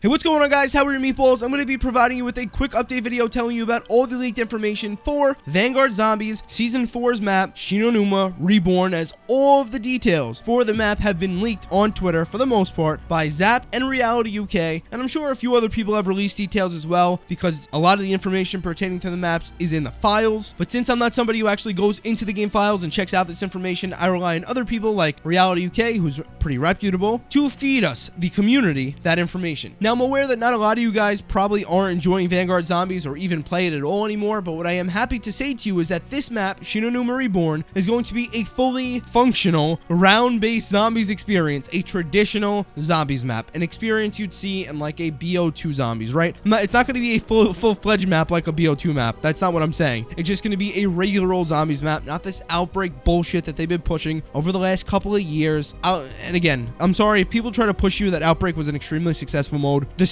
Hey, what's going on, guys? How are your meatballs? I'm going to be providing you with a quick update video telling you about all the leaked information for Vanguard Zombies Season 4's map, Shi No Numa Reborn, as all of the details for the map have been leaked on Twitter for the most part by Zap and Reality UK, and I'm sure a few other people have released details as well because a lot of the information pertaining to the maps is in the files. But since I'm not somebody who actually goes into the game files and checks out this information, I rely on other people like Reality UK, who's pretty reputable, to feed us, the community, that information. Now, I'm aware that not a lot of you guys probably aren't enjoying Vanguard Zombies or even play it at all anymore, but what I am happy to say to you is that this map, Shi No Numa Reborn, is going to be a fully functional, round-based zombies experience, a traditional zombies map, an experience you'd see in like a BO2 zombies, right? It's not going to be a full-fledged map like a BO2 map. That's not what I'm saying. It's just going to be a regular old zombies map, not this outbreak bullshit that they've been pushing over the last couple of years. And again, I'm sorry if people try to push you that outbreak was an extremely successful mode. The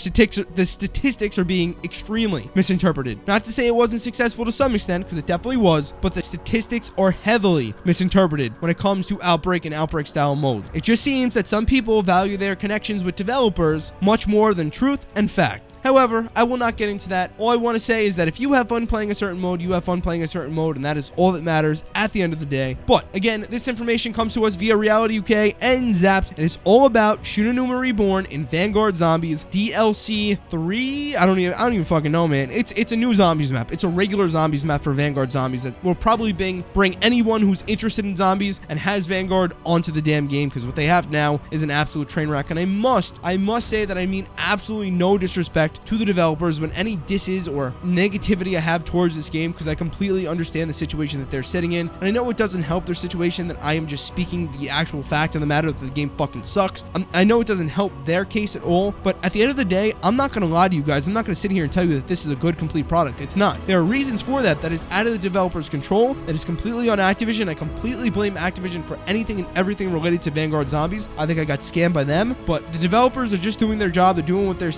statistics are being extremely misinterpreted. Not to say it wasn't successful to some extent, because it definitely was, but the statistics are heavily misinterpreted when it comes to outbreak and outbreak style mode. It just seems that some people value their connections with developers much more than truth and fact. However, I will not get into that. All I want to say is that if you have fun playing a certain mode, you have fun playing a certain mode, and that is all that matters at the end of the day. But again, this information comes to us via Reality UK and Zapped, and it's all about Shi No Numa Reborn in Vanguard Zombies DLC 3. I don't even fucking know, man. It's a new zombies map. It's a regular zombies map for Vanguard Zombies that will probably bring anyone who's interested in zombies and has Vanguard onto the damn game, because what they have now is an absolute train wreck. And I must say that I mean absolutely no disrespect to the developers when any disses or negativity I have towards this game, because I completely understand the situation that they're sitting in, and I know it doesn't help their situation that I am just speaking the actual fact of the matter that the game fucking sucks. I know it doesn't help their case at all, but at the end of the day, I'm not going to lie to you guys. I'm not going to sit here and tell you that this is a good complete product. It's not. There are reasons for that is out of the developer's control, that is completely on Activision. I completely blame Activision for anything and everything related to Vanguard Zombies. I think I got scammed by them, but the developers are just doing their job. They're doing what they're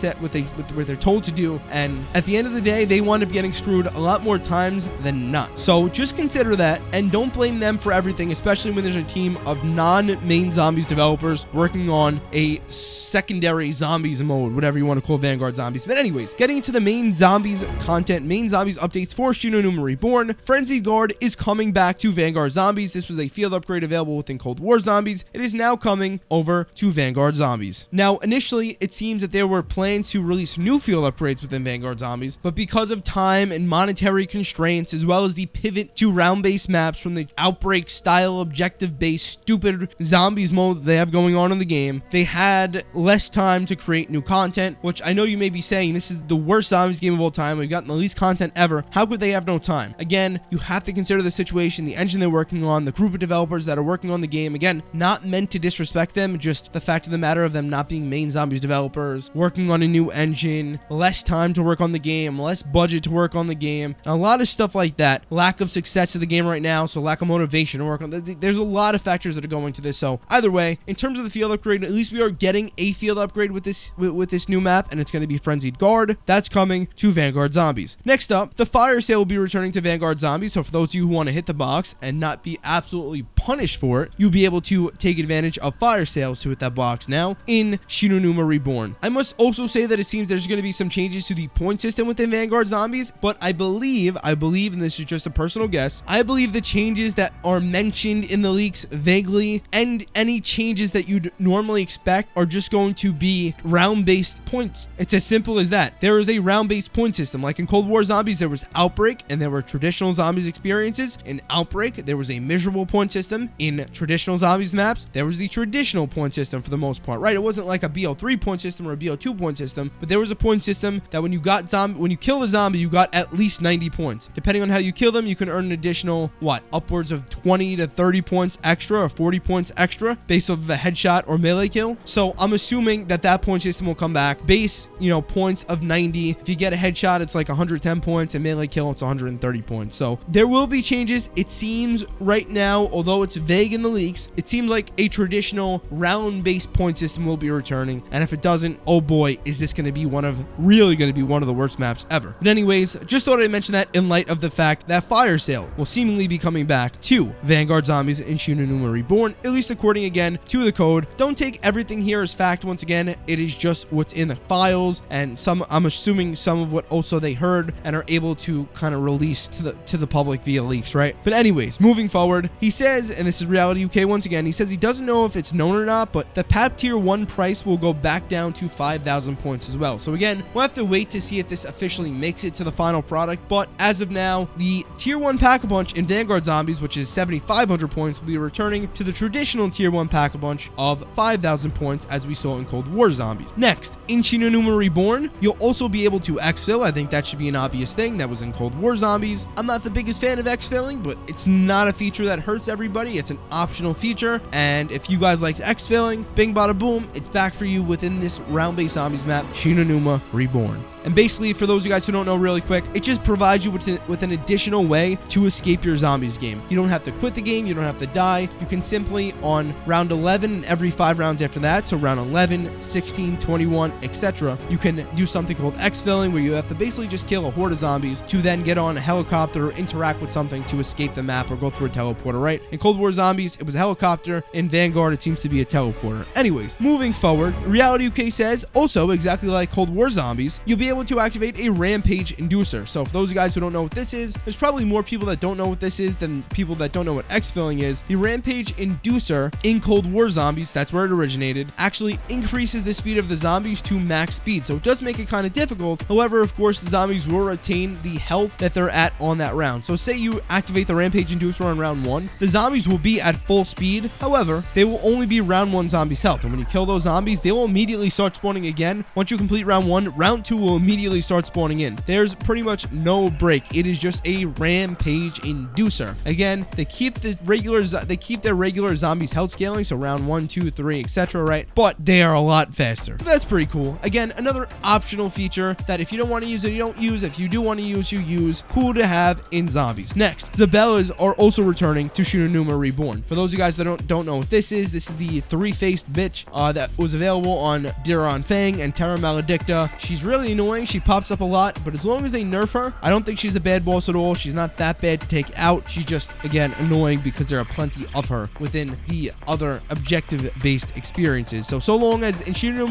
they're told to do, and at the end of the day, they wind up getting screwed a lot more times than not. So just consider that, and don't blame them for everything, especially when there's a team of non-main zombies developers working on a secondary zombies mode, whatever you want to call Vanguard Zombies. But anyways, getting into the main zombies content, main zombies updates for Shi No Numa Reborn. Frenzied Guard is coming back to Vanguard Zombies. This was a field upgrade available within Cold War Zombies. It is now coming over to Vanguard Zombies. Now, initially, it seems that there were plans to release new field upgrades within Vanguard Zombies, but because of time and monetary constraints, as well as the pivot to round-based maps from the outbreak style objective-based stupid zombies mode that they have going on in the game, they had less time to create new content, which I know you may be saying, this is the worst zombies game of all time. We've gotten the least content ever. How could they have no time? Again, you have to consider the situation, the engine they're working on, the group of developers that are working on the game. Again, not meant to disrespect them, just the fact of the matter of them not being main zombies developers, working on a new engine, less time to work on the game, less budget to work on the game, and a lot of stuff like that. Lack of success of the game right now, so lack of motivation to work on. There's a lot of factors that are going to this. So either way, in terms of the field upgrade, at least we are getting a field upgrade with this new map, and it's going to be Frenzied Guard. That's coming to Vanguard Zombies. Next up, the fire sale will be returning to Vanguard Zombies. So for those of you who want to hit the box and not be absolutely punished for it, you'll be able to take advantage of fire sales to hit that box now in Shi No Numa Reborn. I must also say that it seems there's going to be some changes to the point system within Vanguard Zombies, but I believe, and this is just a personal guess, I believe the changes that are mentioned in the leaks vaguely, and any changes that you'd normally expect, are just going to be round-based points. It's as simple as that. There is a round-based point system. Like in Cold War Zombies, there was Outbreak, and there were traditional zombies experiences. In Outbreak, there was a miserable point system. In traditional zombies maps, there was the traditional point system for the most part, right? It wasn't like a BO3 point system or a BO2 point system, but there was a point system that when you kill the zombie, you got at least 90 points. Depending on how you kill them, you can earn an additional, upwards of 20 to 30 points extra or 40 points extra based off of a headshot or melee kill. So I'm assuming that point system will come back. Base, points of 90. If you get a headshot, it's like 110 points, and melee kill, it's 130 points. So there will be changes. It seems right now, although it's vague in the leaks, it seems like a traditional round-based point system will be returning. And if it doesn't, oh boy, is this going to be one really going to be one of the worst maps ever. But anyways, just thought I'd mention that in light of the fact that Fire Sale will seemingly be coming back to Vanguard Zombies in Shi No Numa Reborn, at least according again to the code. Don't take everything here as fact. Once again, it is just what's in the files, and I'm assuming some of what also they heard and are able to kind of release to the public via leaks, right? But anyways, moving forward, he says, and this is Reality UK once again, he says he doesn't know if it's known or not, but the PAP tier 1 price will go back down to 5,000 points as well. So again, we'll have to wait to see if this officially makes it to the final product, but as of now, the tier 1 pack-a-punch in Vanguard Zombies, which is 7,500 points, will be returning to the traditional tier 1 pack-a-punch of 5,000 points as we saw in Cold War Zombies. Next, in Shi No Numa Reborn, you'll also be able to exfil. I think that should be an obvious thing. That was in Cold War Zombies. I'm not the biggest fan of exfilling, but it's not a feature that hurts everybody. It's an optional feature, and if you guys liked exfilling, bing bada boom, it's back for you within this round-based zombies map, Shi No Numa Reborn. And basically, for those of you guys who don't know really quick, it just provides you with an additional way to escape your zombies game. You don't have to quit the game, you don't have to die. You can simply, on round 11 and every 5 rounds after that, so round 11, 16, 21, etc., you can do something called exfilling, where you have to basically just kill a horde of zombies to then get on a helicopter or interact with something to escape the map or go through a teleporter, right? In Cold War Zombies, it was a helicopter. In Vanguard, it seems to be a teleporter. Anyways, moving forward, Reality UK says, also, exactly like Cold War Zombies, you'll be able to activate a rampage inducer. So for those of you guys who don't know what this is, there's probably more people that don't know what this is than people that don't know what exfilling is. The rampage inducer in Cold War Zombies, that's where it originated, actually increases the speed of the zombies to max speed. So it does make it kind of difficult. However, of course, the zombies will retain the health that they're at on that round. So say you activate the rampage inducer on round 1, the zombies will be at full speed. However, they will only be round 1 zombies health, and when you kill those zombies, they will immediately start spawning again. Once you complete round 1, round 2 will immediately start spawning in. There's pretty much no break. It is just a rampage inducer. Again, they keep their regular zombies health scaling, so round 1, 2, 3, etc., right? But they are a lot faster. So that's pretty cool. Again, another optional feature that if you don't want to use it, you don't use. If you do want to use, you use. Cool to have in zombies. Next, Zabellas are also returning to Shi No Numa Reborn. For those of you guys that don't know what this is the 3-faced bitch that was available on Diron Fang and Terra Maledicta. She's really annoying. She pops up a lot, but as long as they nerf her, I don't think she's a bad boss at all. She's not that bad to take out. She's just, again, annoying because there are plenty of her within the other objective-based experiences. So long as in Shi No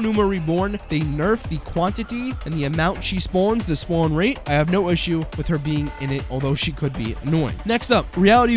Numa Reborn, they nerf the quantity and the amount she spawns, the spawn rate, I have no issue with her being in it, although she could be annoying. Next up, Reality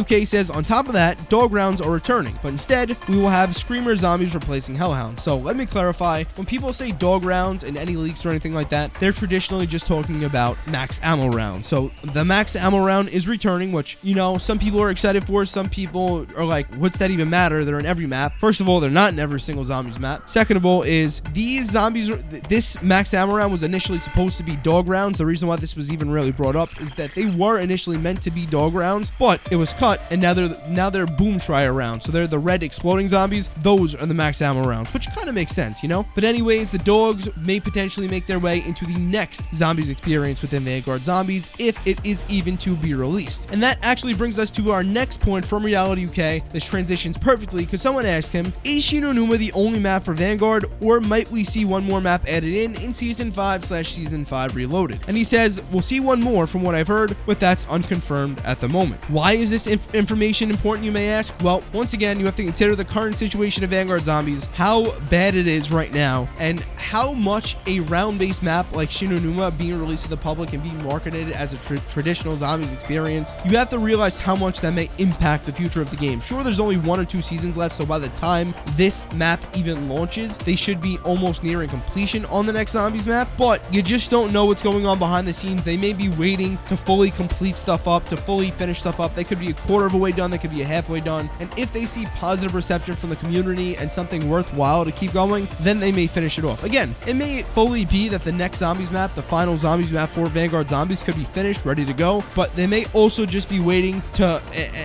UK says, on top of that, dog rounds are returning, but instead, we will have Screamer Zombies replacing Hellhounds. So let me clarify, when people say dog rounds in any leaks or anything like that, they're traditionally just talking about max ammo rounds. So the max ammo round is returning, which, you know, some people are excited for, some people are like, what's that even matter? They're in every map. First of all, they're not in every single zombies map. Second of all is these zombies, this max ammo round was initially supposed to be dog rounds. The reason why this was even really brought up is that they were initially meant to be dog rounds, but it was cut, and now they're boom Schreier rounds. So they're the red exploding zombies. Those are the max ammo rounds, which kind of makes sense, you know? But anyways, the dogs may potentially make their way into the next zombies experience within Vanguard Zombies, if it is even to be released. And that actually brings us to our next point from Reality UK. This transitions perfectly because someone asked him, is Shi No Numa the only map for Vanguard, or might we see one more map added in Season 5/Season 5 Reloaded? And he says, we'll see one more from what I've heard, but that's unconfirmed at the moment. Why is this information important, you may ask? Well, once again, you have to consider the current situation of Vanguard Zombies, how bad it is right now, and how much a round-based map like Shi No Numa being released to the public and being marketed as a traditional zombies experience. You have to realize how much that may impact the future of the game. Sure, there's only 1 or 2 seasons left, so by the time this map even launches, they should be almost nearing completion on the next zombies map, but you just don't know what's going on behind the scenes. They may be waiting to fully complete stuff up, to fully finish stuff up. They could be a quarter of a way done, they could be a halfway done, and if they see positive reception from the community and something worthwhile to keep going, then they may finish it off. Again, it may fully be that the next zombies map, the final zombies map for Vanguard Zombies, could be finished, ready to go, but they may also just be waiting to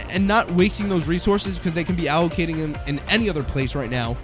and not wasting those resources because they can be allocating them in any other place right now,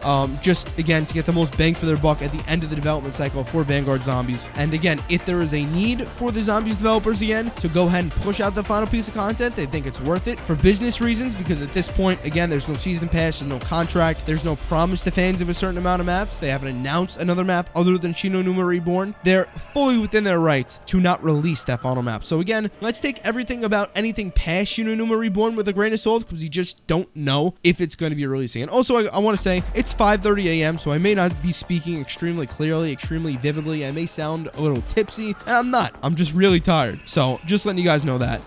just again to get the most bang for their buck at the end of the development cycle for Vanguard Zombies. And again, if there is a need for the zombies developers again to go ahead and push out the final piece of content, they think it's worth it for business reasons, because at this point, again, there's no season pass, there's no contract, there's no promise to fans of a certain amount of maps. They haven't announced announce another map other than Shi No Numa Reborn, they're fully within their rights to not release that final map. So again, let's take everything about anything past Shi No Numa Reborn with a grain of salt, because you just don't know if it's going to be releasing. And also, I want to say it's 5:30 a.m., so I may not be speaking extremely clearly, extremely vividly. I may sound a little tipsy, and I'm not. I'm just really tired. So just letting you guys know that.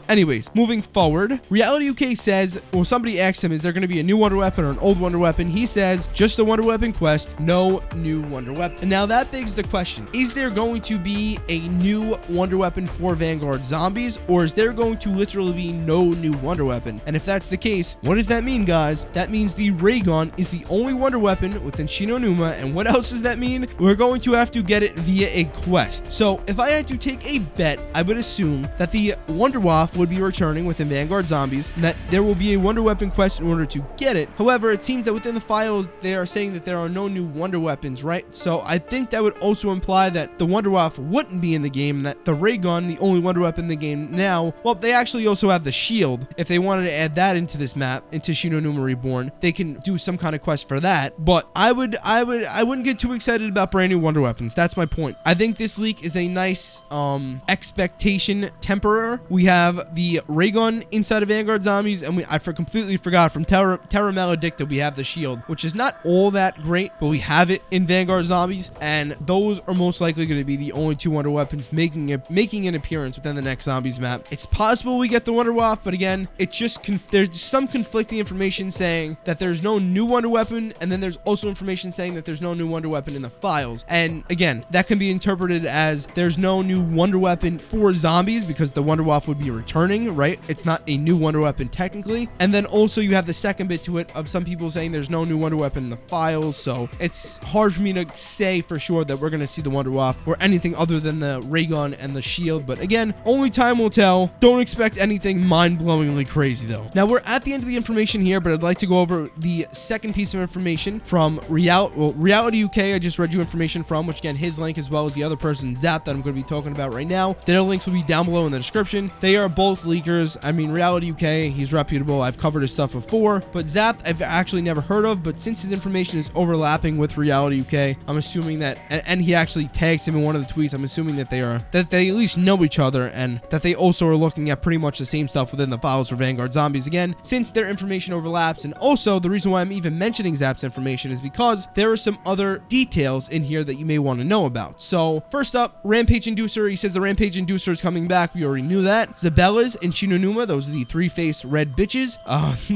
Anyways, moving forward, Reality UK says, or somebody asked him, is there going to be a new wonder weapon or an old wonder weapon? He says, just the wonder weapon quest, no new wonder weapon. And now that begs the question, is there going to be a new wonder weapon for Vanguard zombies, or is there going to literally be no new wonder weapon? And if that's the case, what does that mean, guys? That means the ray gun is the only wonder weapon within Shi No Numa. And what else does that mean? We're going to have to get it via a quest. So if I had to take a bet, I would assume that the wonder waff would be returning within Vanguard zombies, and that there will be a wonder weapon quest in order to get it. However, it seems that within the files, they are saying that there are no new wonder weapons, right? So I think that would also imply that the wonder waff wouldn't be in the game, and that the ray gun, the only wonder weapon in the game now, well, they actually also have the shield. If they wanted to add that into this map, into Shi No Numa Reborn, they can do some kind of quest for that. But I wouldn't get too excited about brand new wonder weapons. That's my point. I think this leak is a nice expectation temperer. We have the ray gun inside of Vanguard zombies, and I completely forgot, from Terra Maledicta we have the shield, which is not all that great, but we have it in Vanguard zombies, and those are most likely going to be the only two wonder weapons making an appearance within the next zombies map. It's possible we get the wonder waff, but again, it's just there's some conflicting information saying that there's no new wonder weapon, and then there's also information saying that there's no new wonder weapon in the files. And again, that can be interpreted as there's no new wonder weapon for zombies because the wonder waff would be returning, right? It's not a new wonder weapon technically. And then also you have the second bit to it of some people saying there's no new wonder weapon in the files. So it's hard for me to say for sure that we're going to see the wonder waff or anything other than the ray gun and the shield. But again, only time will tell. Don't expect anything mind-blowingly crazy though. Now we're at the end of the information here, but I'd like to go over the second piece of information from Reality UK. I just read you information from, which again, his link as well as the other person's Zap that I'm going to be talking about right now. Their links will be down below in the description. They are both leakers. I mean, Reality UK, he's reputable. I've covered his stuff before, but Zap I've actually never heard of, but since his information is overlapping with Reality UK, I'm assuming that, and he actually tags him in one of the tweets, I'm assuming that they at least know each other, and that they also are looking at pretty much the same stuff within the files for Vanguard zombies again, since their information overlaps. And also the reason why I'm even mentioning Zap's information is because there are some other details in here that you may want to know about. So first up, Rampage Inducer. He says the Rampage Inducer is coming back. We already knew that. Zabellas and Shi No Numa, those are the three-faced red bitches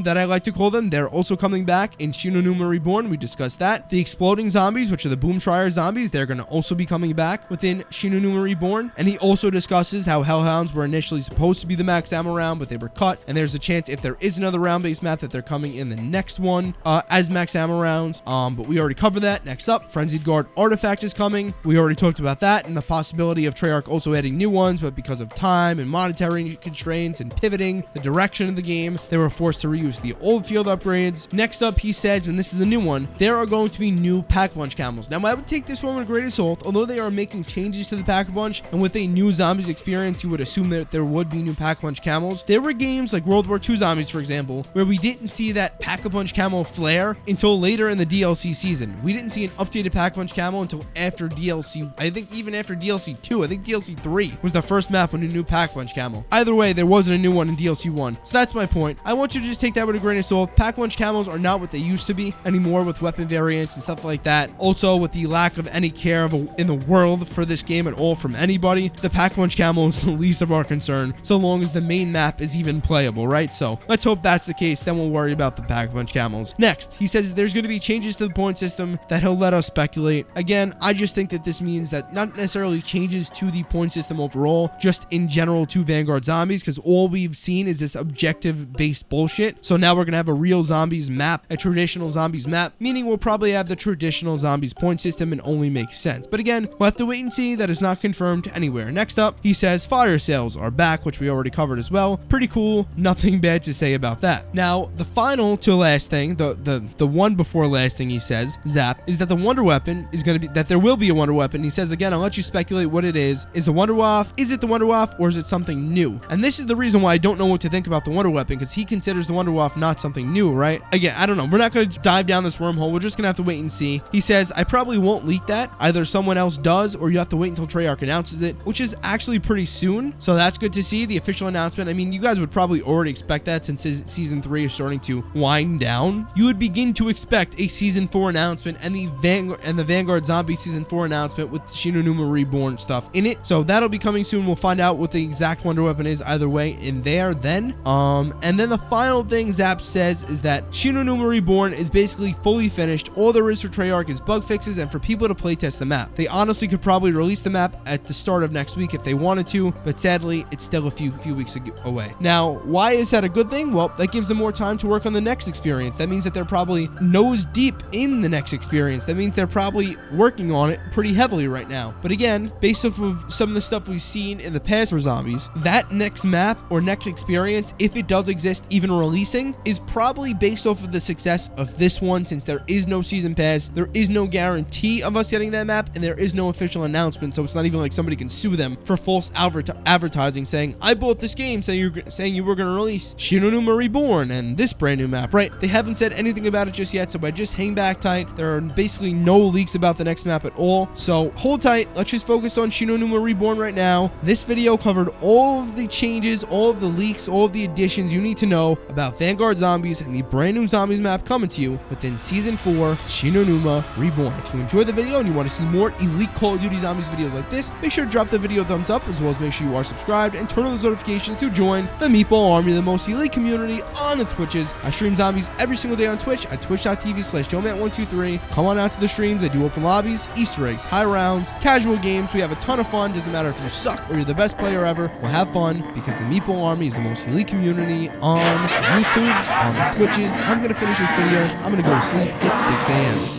that I like to call them. They're also coming back in Shi No Numa Reborn. We discussed that. The exploding zombies, which are the Boom Trier zombies, they're going to also be coming back within Shi No Numa Reborn. And he also discusses how Hellhounds were initially supposed to be the max ammo round, but they were cut. And there's a chance if there is another round-based map that they're coming in the next one as max ammo rounds. But we already covered that. Next up, Frenzied Guard Artifact is coming. We already talked about that and the possibility of Treyarch also adding new ones, but because of time and monetary constraints and pivoting the direction of the game, they were forced to reuse the old field upgrades. Next up, he says, and this is a new one, there are going to be new Pack-a-Punch camels. Now, I would take this one with a great assault, although they are making changes to the Pack-a-Punch, and with a new zombies experience, you would assume that there would be new Pack-a-Punch camels. There were games like World War II Zombies, for example, where we didn't see that Pack-a-Punch camo flare until later in the DLC season. We didn't see an updated Pack-a-Punch camo until after DLC, I think even after DLC 2, I think DLC 3 was the first map with a new Pack-a-Punch camo. Either way, there wasn't a new one in DLC 1. So that's my point. I want you to just take that with a grain of salt. Pack-a-Punch camos are not what they used to be anymore with weapon variants and stuff like that. Also, with the lack of any care in the world for this game at all from anybody, the Pack-a-Punch camo is the least of our concern, so long as the main map is even playable, right? So let's hope that's the case, then we'll worry about the Pack-a-Punch camos. Next, he says there's going to be changes to the point system that he'll let us speculate. Again, I just think that this means that not necessarily changes to the point system overall, just in general to Vanguard zombies, because all we've seen is this objective-based bullshit. So now we're going to have a real zombies map, a traditional zombies map, meaning we'll probably have the traditional zombies point system and only makes sense. But again, we'll have to wait and see. That is not confirmed anywhere. Next up, he says fire sales are back, which we already covered as well. Pretty cool. Nothing bad to say about that. Now, the final to last thing, the one before last thing he says, Zap, is that the wonder weapon is going to be, that there will be a wonder weapon. He says, again, I'll let you speculate what it is. Is the wonder waff? Is it the wonder waff, or is it something new? And this is the reason why I don't know what to think about the wonder weapon, because he considers the wonder waff not something new, right? Again, I don't know. We're not going to dive down this wormhole. We're just going to have to wait and see. He says, I probably won't leak that. Either someone else does or you have to wait until Treyarch announces it, which is actually pretty soon. So that's good to see, the official announcement. I mean, you guys would probably already expect that since season 3 is starting to wind down. You would begin to expect a season 4 announcement and the Vanguard Zombie season 4 announcement with Shi No Numa Reborn stuff in it. So that'll be coming soon. We'll find out what the exact wonder weapon is either way in there then. And then the final thing Zap says is that Shi No Numa Reborn is basically fully finished. All there is for Treyarch is bug fixes and for people to playtest the map. They honestly could probably release the map at the start of next week if they wanted to, but sadly, it's still a few weeks away. Now, why is that a good thing? Well, that gives them more time to work on the next experience. That means that they're probably nose deep in the next experience. That means they're probably working on it pretty heavily right now. But again, based off of some of the stuff we've seen in the past for zombies, that next map or next experience, if it does exist, even releasing, is probably based off of the success of this one, since there is no season pass, there is no guarantee of us getting that map, and there is no official announcement, so it's not even like somebody can sue them for false advertising saying, I bought this game saying you were going to release Shi No Numa Reborn and this brand new map, right? They haven't said anything about it just yet, so by just hang back tight. There are basically no leaks about the next map at all, so hold tight. Let's just focus on Shi No Numa Reborn right now. This video covered all of the changes, all of the leaks, all of the additions you need to know about Vanguard Zombies and the brand new Zombies map coming to you within Season 4, Shi No Numa Reborn. If you enjoyed the video and you want to see more elite Call of Duty Zombies videos like this, make sure to drop the video a thumbs up, as well as make sure you are subscribed and turn on those notifications to join the Meatball Army, the most elite community on the Twitches. I stream zombies every single day on Twitch at twitch.tv/joemat123. Come on out to the streams. I do open lobbies, Easter eggs, high rounds, casual games. We have a ton of fun. Doesn't matter if you suck or you're the best player ever. We'll have fun because the Meatball Army is the most elite community on YouTube, on the Twitches. I'm going to finish this video. I'm going to go to sleep. It's 6 a.m.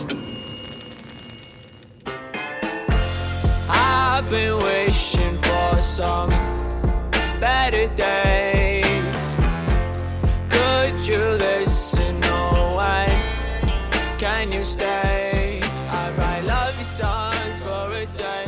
I've been wishing for some better days. Could you listen? Oh, why can you stay? I write love songs for a day.